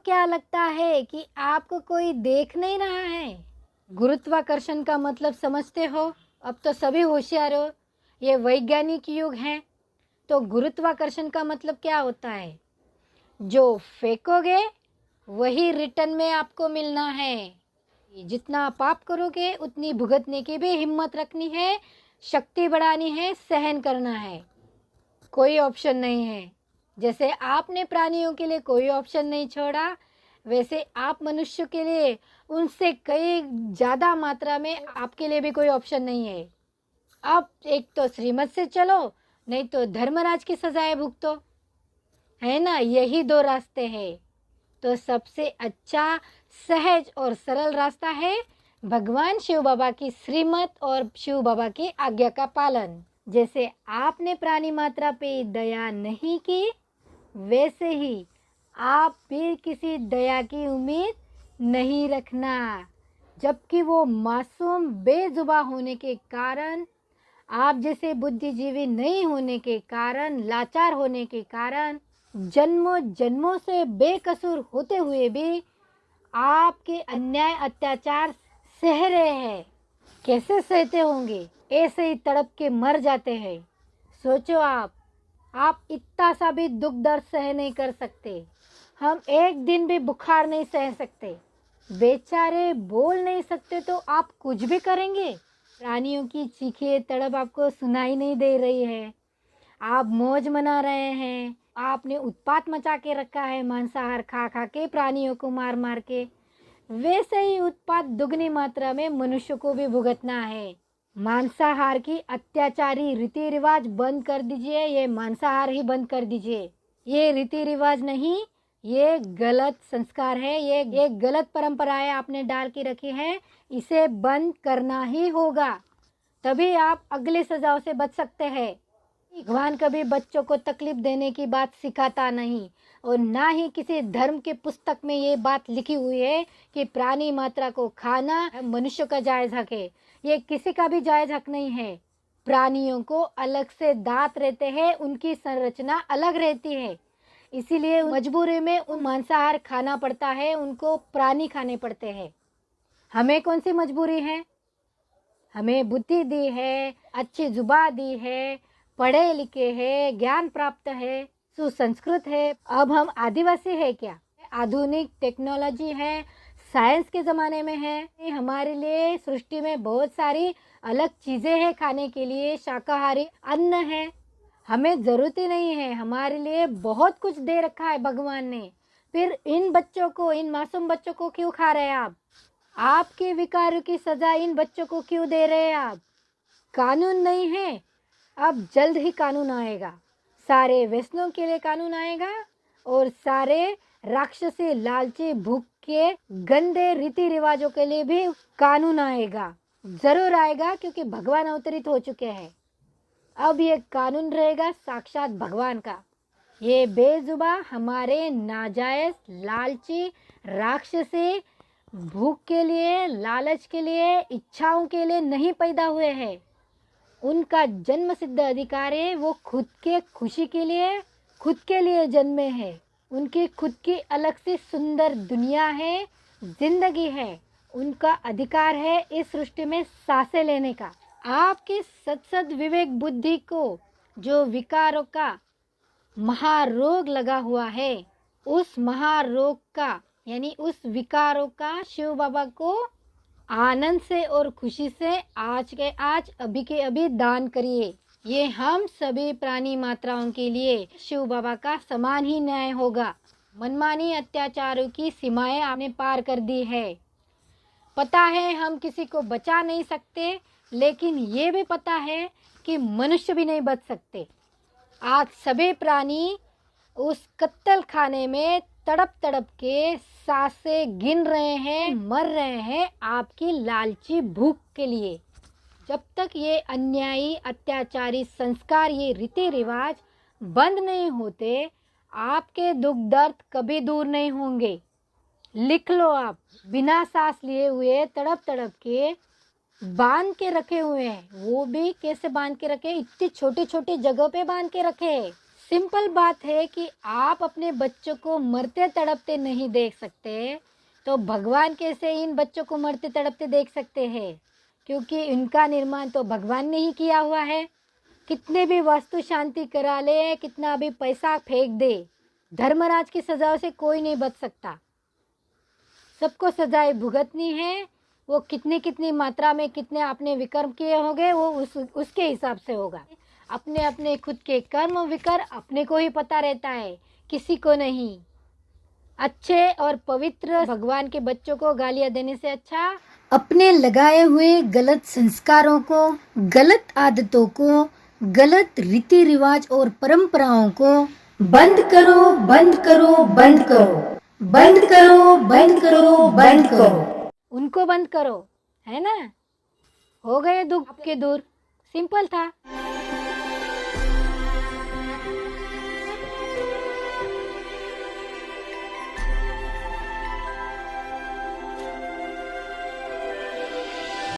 क्या लगता है कि आपको कोई देख नहीं रहा है? गुरुत्वाकर्षण का मतलब समझते हो? अब तो सभी होशियार हो, ये वैज्ञानिक युग है। तो गुरुत्वाकर्षण का मतलब क्या होता है? जो फेंकोगे वही रिटर्न में आपको मिलना है। जितना पाप करोगे उतनी भुगतने की भी हिम्मत रखनी है, शक्ति बढ़ानी है, सहन करना है। कोई ऑप्शन नहीं है। जैसे आपने प्राणियों के लिए कोई ऑप्शन नहीं छोड़ा, वैसे आप मनुष्य के लिए उनसे कई ज़्यादा मात्रा में आपके लिए भी कोई ऑप्शन नहीं है। अब एक तो श्रीमत से चलो, नहीं तो धर्मराज की सजाएं भुगतो, है ना? यही दो रास्ते हैं। तो सबसे अच्छा, सहज और सरल रास्ता है भगवान शिव बाबा की श्रीमत और शिव बाबा की आज्ञा का पालन। जैसे आपने प्राणी मात्रा पे दया नहीं की, वैसे ही आप भी किसी दया की उम्मीद नहीं रखना। जबकि वो मासूम बेजुबा होने के कारण, आप जैसे बुद्धिजीवी नहीं होने के कारण, लाचार होने के कारण, जन्मों जन्मों से बेकसूर होते हुए भी आपके अन्याय अत्याचार सह रहे हैं। कैसे सहते होंगे? ऐसे ही तड़प के मर जाते हैं। सोचो आप इतना सा भी दुख दर्द सह नहीं कर सकते। हम एक दिन भी बुखार नहीं सह सकते। बेचारे बोल नहीं सकते तो आप कुछ भी करेंगे? प्राणियों की चीखें तड़प आपको सुनाई नहीं दे रही है। आप मौज मना रहे हैं। आपने उत्पात मचा के रखा है मांसाहार खा खा के, प्राणियों को मार मार के। वैसे ही उत्पात दुगनी मात्रा में मनुष्य को भी भुगतना है। मांसाहार की अत्याचारी रीति रिवाज बंद कर दीजिए। ये मांसाहार ही बंद कर दीजिए। ये रीति रिवाज नहीं, ये गलत संस्कार है। ये गलत परंपराएं आपने डाल के रखी है। इसे बंद करना ही होगा, तभी आप अगली सजाओं से बच सकते हैं। भगवान कभी बच्चों को तकलीफ देने की बात सिखाता नहीं, और ना ही किसी धर्म के पुस्तक में ये बात लिखी हुई है कि प्राणी मात्रा को खाना मनुष्य का जायज हक है। ये किसी का भी जायज हक नहीं है। प्राणियों को अलग से दांत रहते हैं, उनकी संरचना अलग रहती है, इसीलिए मजबूरी में उन मांसाहार खाना पड़ता है, उनको प्राणी खाने पड़ते हैं। हमें कौन सी मजबूरी है? हमें बुद्धि दी है, अच्छी जुबान दी है, पढ़े लिखे हैं, ज्ञान प्राप्त है, सुसंस्कृत है। अब हम आदिवासी है क्या? आधुनिक टेक्नोलॉजी है, साइंस के ज़माने में है। हमारे लिए सृष्टि में बहुत सारी अलग चीज़ें हैं खाने के लिए, शाकाहारी अन्न है। हमें ज़रूरत ही नहीं है, हमारे लिए बहुत कुछ दे रखा है भगवान ने। फिर इन बच्चों को, इन मासूम बच्चों को क्यों खा रहे हैं आप? आपके विकारों की सजा इन बच्चों को क्यों दे रहे हैं आप? कानून नहीं है, अब जल्द ही कानून आएगा। सारे व्यसनों के लिए कानून आएगा, और सारे राक्षसी, लालची, भूख के गंदे रीति रिवाजों के लिए भी कानून आएगा। जरूर आएगा, क्योंकि भगवान अवतरित हो चुके हैं। अब ये कानून रहेगा साक्षात भगवान का। ये बेजुबा हमारे नाजायज, लालची, राक्षसी, भूख के लिए, लालच के लिए, इच्छाओं के लिए नहीं पैदा हुए हैं। उनका जन्म सिद्ध अधिकार है, वो खुद के खुशी के लिए, खुद के लिए जन्मे हैं। उनकी खुद की अलग से सुंदर दुनिया है, जिंदगी है। उनका अधिकार है इस सृष्टि में सांसें लेने का। आपके सत्सद विवेक बुद्धि को जो विकारों का महारोग लगा हुआ है, उस महारोग का, यानी उस विकारों का शिव बाबा को आनंद से और खुशी से आज के आज, अभी के अभी दान करिए। ये हम सभी प्राणी मात्राओं के लिए शिव बाबा का समान ही न्याय होगा। मनमानी अत्याचारों की सीमाएं आपने पार कर दी है। पता है हम किसी को बचा नहीं सकते, लेकिन ये भी पता है कि मनुष्य भी नहीं बच सकते। आज सभी प्राणी उस कत्ल खाने में तड़प तड़प के सांसें गिन रहे हैं, मर रहे हैं आपकी लालची भूख के लिए। जब तक ये अन्यायी, अत्याचारी संस्कार, ये रीति रिवाज बंद नहीं होते, आपके दुख दर्द कभी दूर नहीं होंगे। लिख लो आप, बिना सांस लिए हुए तड़प तड़प के बांध के रखे हुए हैं। वो भी कैसे बांध के रखे? इतनी छोटी छोटी जगह पे बांध के रखे हैं। सिंपल बात है कि आप अपने बच्चों को मरते तड़पते नहीं देख सकते, तो भगवान कैसे इन बच्चों को मरते तड़पते देख सकते हैं? क्योंकि इनका निर्माण तो भगवान ने ही किया हुआ है। कितने भी वास्तु शांति करा ले, कितना भी पैसा फेंक दे, धर्मराज की सजाओं से कोई नहीं बच सकता। सबको सजाएं भुगतनी है। वो कितनी कितनी मात्रा में कितने आपने विकर्म किए होंगे, वो उसके हिसाब से होगा। अपने अपने खुद के कर्म विकर अपने को ही पता रहता है, किसी को नहीं। अच्छे और पवित्र भगवान के बच्चों को गालियां देने से अच्छा अपने लगाए हुए गलत संस्कारों को, गलत आदतों को, गलत रीति रिवाज और परंपराओं को बंद करो, बंद करो, बंद करो, बंद करो, बंद करो, बंद करो। उनको बंद करो, है ना? हो गए दुख के दूर। सिंपल था।